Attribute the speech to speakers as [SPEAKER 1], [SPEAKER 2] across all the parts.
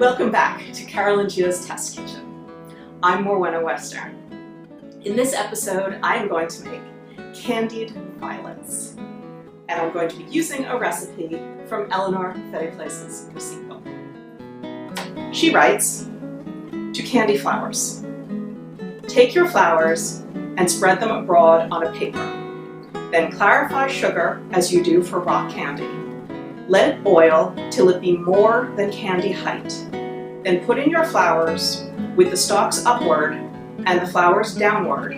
[SPEAKER 1] Welcome back to Carolingia's Test Kitchen. I'm Morwenna Westerne. In this episode, I am going to make candied violets. And I'm going to be using a recipe from Eleanor Fettyplace's recipe book. She writes, to candy flowers. Take your flowers and spread them abroad on a paper. Then clarify sugar as you do for rock candy. Let it boil till it be more than candy height. Then put in your flowers with the stalks upward and the flowers downward.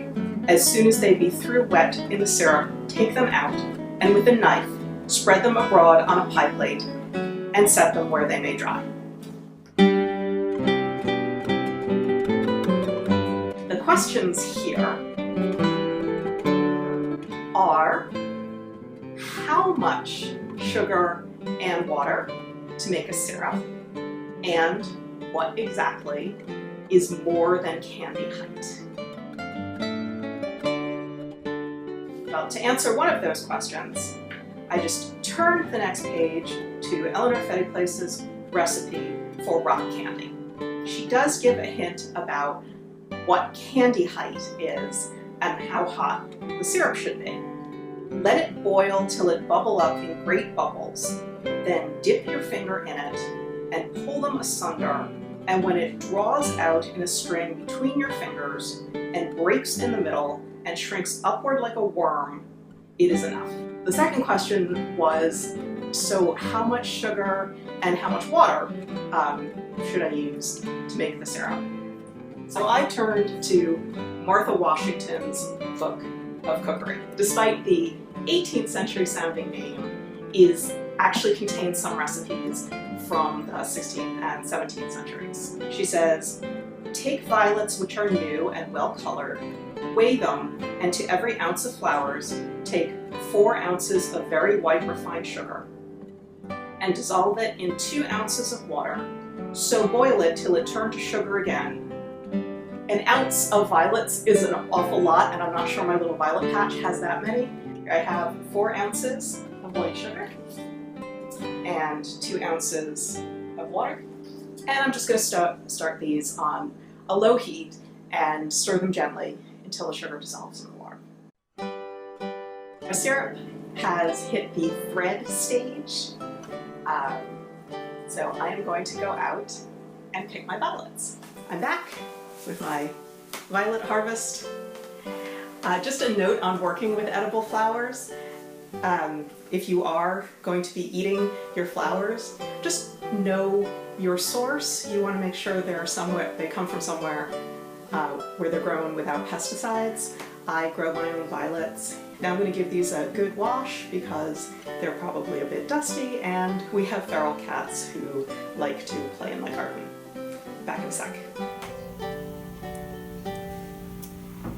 [SPEAKER 1] As soon as they be through wet in the syrup, take them out and with a knife spread them abroad on a pie plate and set them where they may dry. The questions here are how much sugar and water to make a syrup, and what exactly is more than candy height? Well, to answer one of those questions, I just turned the next page to Eleanor Fettyplace's recipe for rock candy. She does give a hint about what candy height is and how hot the syrup should be. Let it boil till it bubble up in great bubbles. Then dip your finger in it and pull them asunder. And when it draws out in a string between your fingers and breaks in the middle and shrinks upward like a worm, it is enough. The second question was, so how much sugar and how much water should I use to make the syrup? So I turned to Martha Washington's book of cookery. Despite the 18th century sounding name, it actually contains some recipes from the 16th and 17th centuries. She says, take violets which are new and well colored, weigh them, and to every ounce of flowers, take 4 ounces of very white refined sugar, and dissolve it in 2 ounces of water. So boil it till it turn to sugar again. An ounce of violets is an awful lot, and I'm not sure my little violet patch has that many. I have 4 ounces of white sugar and 2 ounces of water. And I'm just going to start these on a low heat and stir them gently until the sugar dissolves in the water. My syrup has hit the thread stage, so I am going to go out and pick my violets. I'm back with my violet harvest. Just a note on working with edible flowers. If you are going to be eating your flowers, just know your source. You want to make sure they come from somewhere where they're grown without pesticides. I grow my own violets. Now I'm going to give these a good wash because they're probably a bit dusty, and we have feral cats who like to play in my garden. Back in a sec.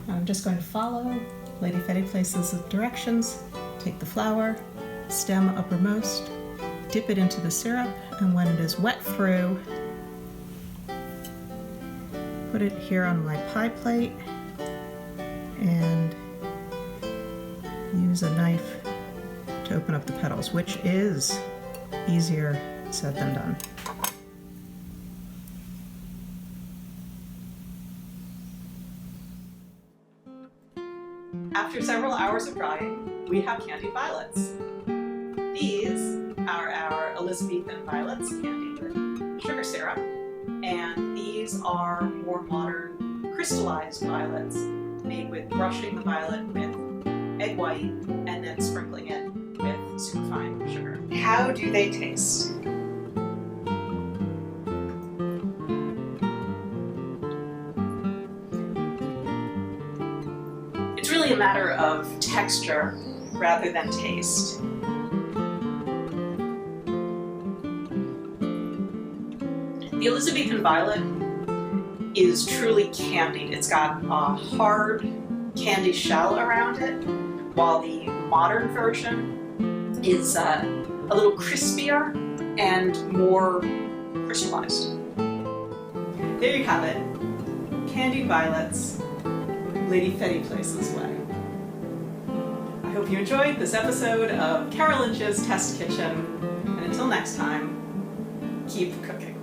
[SPEAKER 1] I'm just going to follow Lady Fettyplace's directions. Take the flower, stem uppermost, dip it into the syrup, and when it is wet through, put it here on my pie plate and use a knife to open up the petals, which is easier said than done. After several hours of drying, we have candied violets. These are our Elizabethan violets, candied with sugar syrup, and these are more modern crystallized violets made with brushing the violet with egg white and then sprinkling it with superfine sugar. How do they taste? It's really a matter of texture rather than taste. The Elizabethan violet is truly candied. It's got a hard candy shell around it, while the modern version is a little crispier and more crystallized. There you have it, candied violets, Lady Fettyplace's way. I hope you enjoyed this episode of Carolingia's Test Kitchen, and until next time, keep cooking.